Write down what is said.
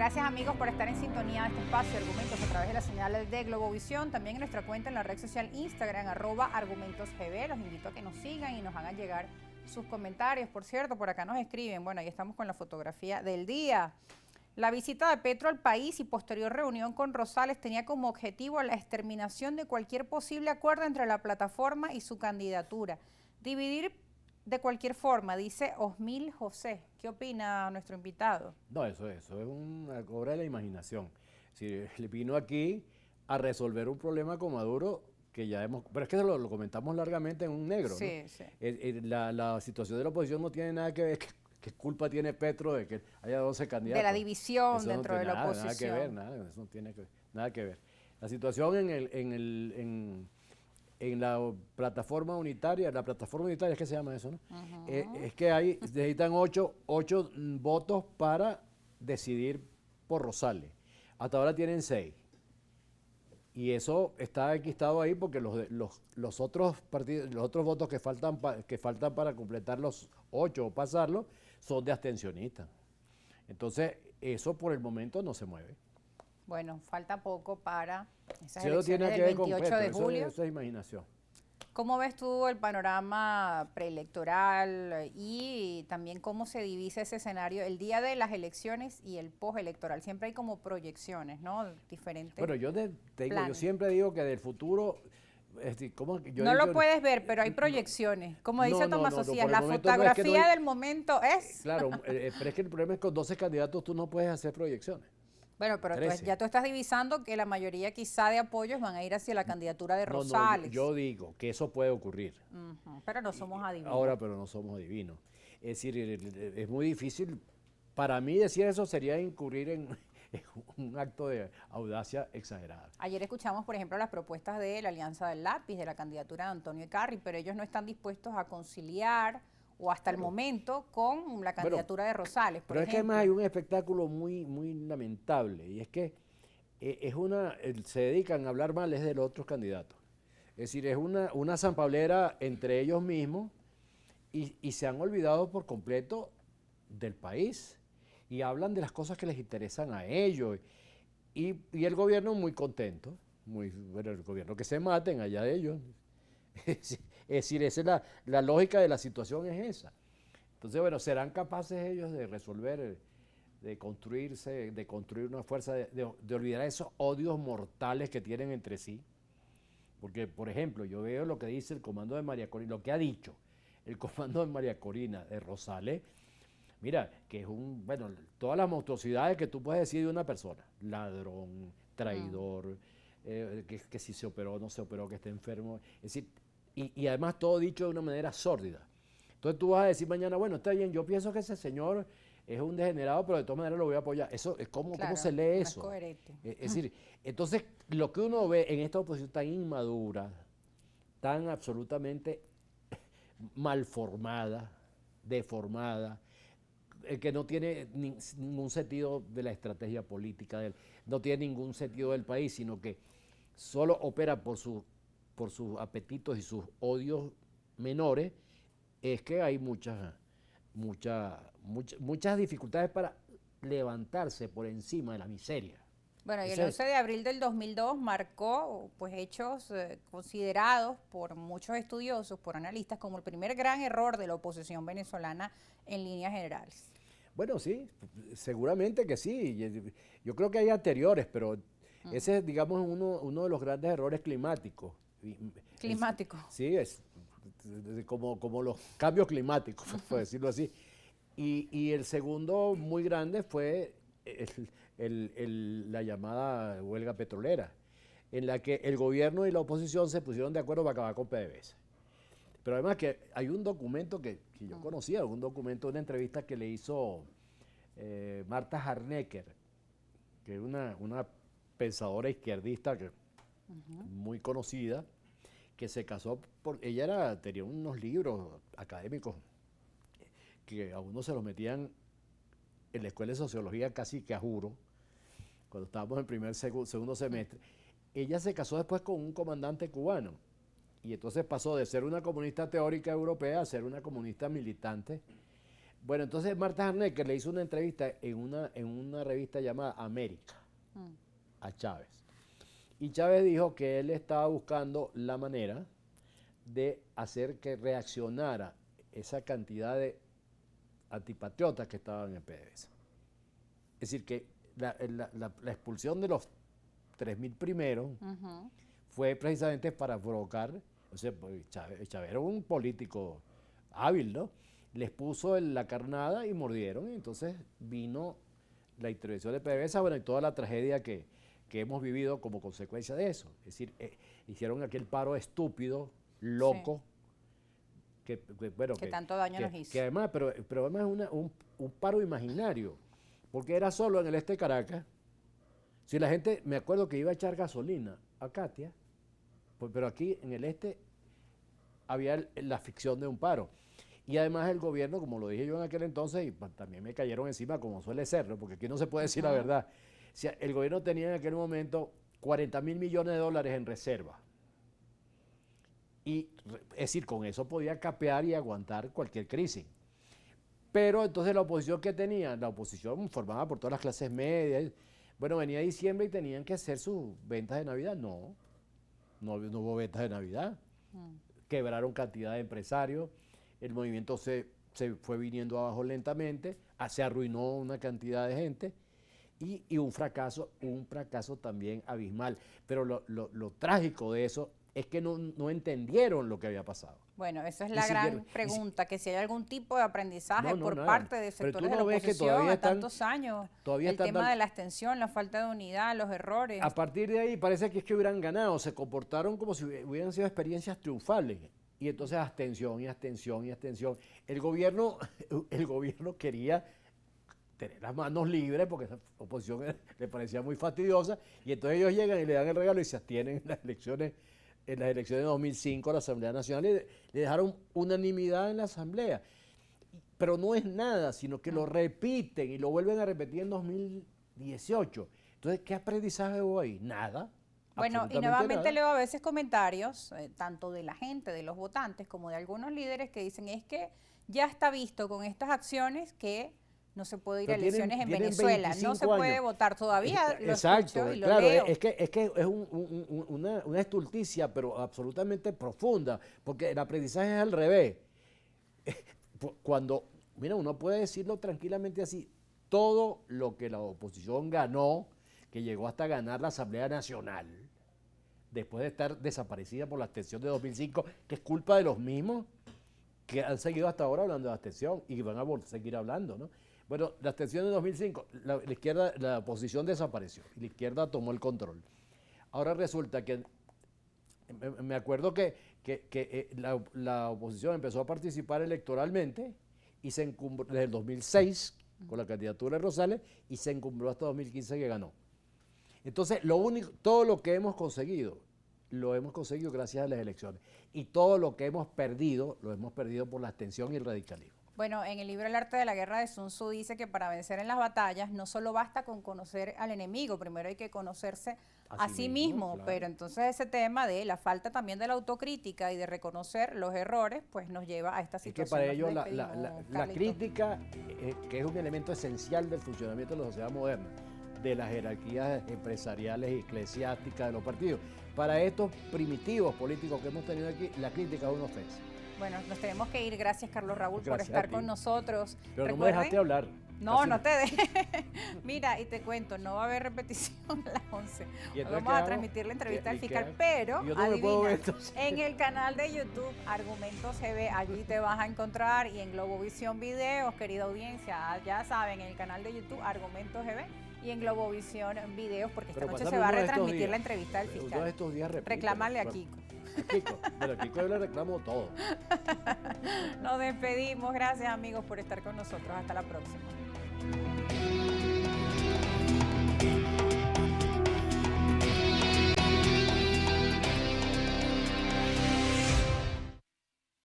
Gracias amigos por estar en sintonía de este espacio Argumentos a través de la señal de Globovisión, también en nuestra cuenta en la red social Instagram, @argumentosgb. Los invito a que nos sigan y nos hagan llegar sus comentarios. Por cierto, por acá nos escriben, bueno, ahí estamos con la fotografía del día. La visita de Petro al país y posterior reunión con Rosales tenía como objetivo la exterminación de cualquier posible acuerdo entre la plataforma y su candidatura. Dividir de cualquier forma, dice Osmil José. ¿Qué opina nuestro invitado? No, eso es una obra de la imaginación. Si le vino aquí a resolver un problema con Maduro que ya hemos... Pero es que lo comentamos largamente en un negro, ¿no? Sí, sí. La situación de la oposición no tiene nada que ver. ¿Qué culpa tiene Petro de que haya 12 candidatos? De la división Eso dentro no de tiene la oposición. Nada que ver, eso no tiene nada que ver. La situación en la plataforma unitaria es que se llama eso, ¿no? Es que necesitan 8 votos para decidir por Rosales. Hasta ahora tienen 6. Y eso está enquistado ahí porque los otros partidos, los otros votos que faltan para completar los 8 o pasarlo son de abstencionistas. Entonces, eso por el momento no se mueve. Bueno, falta poco para esas Si eso tiene elecciones que del ver con 28 Petro, de julio. eso es imaginación. ¿Cómo ves tú el panorama preelectoral y también cómo se divisa ese escenario el día de las elecciones y el postelectoral? Siempre hay como proyecciones, ¿no? Diferentes Bueno, yo planes. siempre digo que del futuro, No lo puedes ver, pero hay proyecciones. Como dice Tomás no, Socias, por el la momento no es que no fotografía hay, del momento es... claro, pero es que el problema es que con 12 candidatos tú no puedes hacer proyecciones. Bueno, pero ya tú estás divisando que la mayoría quizá de apoyos van a ir hacia la candidatura de No, Rosales. yo digo que eso puede ocurrir. Pero no somos adivinos. Ahora, pero no somos adivinos. Es decir, es muy difícil. Para mí decir eso sería incurrir en un acto de audacia exagerada. Ayer escuchamos, por ejemplo, las propuestas de la Alianza del Lápiz, de la candidatura de Antonio Ecarri, pero ellos no están dispuestos a conciliar o hasta el momento con la candidatura de Rosales, por pero ejemplo. Es que además hay un espectáculo muy lamentable y es que se dedican a hablar mal de los otros candidatos. Es decir, es una sanpablera entre ellos mismos y se han olvidado por completo del país y hablan de las cosas que les interesan a ellos. Y el gobierno muy contento, bueno, el gobierno que se maten allá de ellos. Es decir, esa es la lógica de la situación es esa. Entonces, bueno, ¿serán capaces ellos de resolver, de construir una fuerza, de olvidar esos odios mortales que tienen entre sí? Porque, por ejemplo, yo veo lo que dice el comando de María Corina, lo que ha dicho el comando de María Corina de Rosales, mira, que es todas las monstruosidades que tú puedes decir de una persona, ladrón, traidor, que si se operó o no se operó, que está enfermo, es decir, y además todo dicho de una manera sórdida. Entonces tú vas a decir mañana, bueno, está bien, yo pienso que ese señor es un degenerado, pero de todas maneras lo voy a apoyar. Eso es ¿cómo se lee eso? No es coherente. Es decir, entonces lo que uno ve en esta oposición tan inmadura, tan absolutamente malformada, deformada, que no tiene ningún sentido de la estrategia política, no tiene ningún sentido del país, sino que solo opera por sus apetitos y sus odios menores, es que hay muchas dificultades para levantarse por encima de la miseria. Bueno, y el 11 de abril del 2002 marcó pues hechos considerados por muchos estudiosos, por analistas, como el primer gran error de la oposición venezolana en líneas generales. Bueno, sí, seguramente que sí. Yo creo que hay anteriores, pero ese es, digamos, uno de los grandes errores climáticos. Climáticos. Sí, es como los cambios climáticos, por decirlo así. Y el segundo muy grande fue la llamada huelga petrolera, en la que el gobierno y la oposición se pusieron de acuerdo para acabar con PDVSA. Pero además que hay un documento que yo conocía, un documento, una entrevista que le hizo Marta Harnecker, que es una pensadora izquierdista muy conocida, que se casó, ella tenía unos libros académicos que a uno se los metían en la escuela de sociología casi que a juro, cuando estábamos en segundo semestre. Ella se casó después con un comandante cubano y entonces pasó de ser una comunista teórica europea a ser una comunista militante Bueno, entonces Marta Harnecker le hizo una entrevista en una revista llamada América a Chávez. Y Chávez dijo que él estaba buscando la manera de hacer que reaccionara esa cantidad de antipatriotas que estaban en PDVSA. Es decir, que la expulsión de los 3.000 primeros fue precisamente para provocar, o sea, pues Chávez era un político hábil, ¿no? Les puso la carnada y mordieron, y entonces vino la intervención de PDVSA, bueno, y toda la tragedia que hemos vivido como consecuencia de eso. Es decir, hicieron aquel paro estúpido, loco, que tanto daño nos hizo. Que además, pero además es un paro imaginario, porque era solo en el este de Caracas. Si la gente, me acuerdo que iba a echar gasolina a Katia, pero aquí en el este había la ficción de un paro. Y además el gobierno, como lo dije yo en aquel entonces, y también me cayeron encima, como suele ser, ¿no? Porque aquí no se puede decir la verdad. O sea, el gobierno tenía en aquel momento 40.000 millones de dólares en reserva. Y, es decir, con eso podía capear y aguantar cualquier crisis. Pero entonces la oposición que tenía, la oposición formada por todas las clases medias, bueno, venía diciembre y tenían que hacer sus ventas de Navidad. No hubo ventas de Navidad. Quebraron cantidad de empresarios, el movimiento se fue viniendo abajo lentamente, se arruinó una cantidad de gente y un fracaso también abismal. Pero lo trágico de eso es que no entendieron lo que había pasado. Bueno, esa es la gran pregunta, que si hay algún tipo de aprendizaje por parte de sectores de la oposición a tantos años, el tema de la abstención, la falta de unidad, los errores. A partir de ahí parece que es que hubieran ganado, se comportaron como si hubieran sido experiencias triunfales. Y entonces abstención y abstención y abstención. El gobierno quería tener las manos libres porque esa oposición le parecía muy fastidiosa, y entonces ellos llegan y le dan el regalo y se abstienen en las elecciones de 2005 a la Asamblea Nacional, y le dejaron unanimidad en la Asamblea. Pero no es nada, sino que lo repiten y lo vuelven a repetir en 2018. Entonces, ¿qué aprendizaje hubo ahí? Nada. Bueno, y nuevamente leo a veces comentarios, tanto de la gente, de los votantes, como de algunos líderes que dicen es que ya está visto con estas acciones que no se puede ir a elecciones en Venezuela, no se puede votar todavía. Exacto, claro, es que es una estulticia, pero absolutamente profunda, porque el aprendizaje es al revés. Cuando, mira, uno puede decirlo tranquilamente así, todo lo que la oposición ganó, que llegó hasta ganar la Asamblea Nacional, después de estar desaparecida por la abstención de 2005, que es culpa de los mismos que han seguido hasta ahora hablando de abstención y van a seguir hablando, ¿no? Bueno, la abstención de 2005, la oposición desapareció y la izquierda tomó el control. Ahora resulta que, me acuerdo que la oposición empezó a participar electoralmente y se encumbró desde el 2006 con la candidatura de Rosales y se encumbró hasta 2015 que ganó. Entonces, todo lo que hemos conseguido, lo hemos conseguido gracias a las elecciones. Y todo lo que hemos perdido, lo hemos perdido por la abstención y el radicalismo. Bueno, en el libro El arte de la guerra de Sun Tzu dice que para vencer en las batallas no solo basta con conocer al enemigo, primero hay que conocerse a sí mismo, claro. Pero entonces ese tema de la falta también de la autocrítica y de reconocer los errores, pues nos lleva a esta situación. Es que para ello la crítica, que es un elemento esencial del funcionamiento de la sociedad moderna, de las jerarquías empresariales y eclesiásticas de los partidos. Para estos primitivos políticos que hemos tenido aquí, la crítica es una ofensa. Bueno, nos tenemos que ir. Gracias, Carlos Raúl, por estar con nosotros. Pero no me dejaste hablar. No te dejé. Mira, y te cuento, no va a haber repetición a las 11. Vamos a transmitir la entrevista al fiscal, pero adivina, en el canal de YouTube Argumentos GB, allí te vas a encontrar, y en Globovisión Videos, querida audiencia, ya saben, en el canal de YouTube Argumentos GB y en Globovisión Videos, porque esta noche se va a retransmitir la entrevista del fiscal. Todos estos días reclámale a Kiko. Pero a Kiko yo le reclamo todo. Nos despedimos. Gracias, amigos, por estar con nosotros. Hasta la próxima.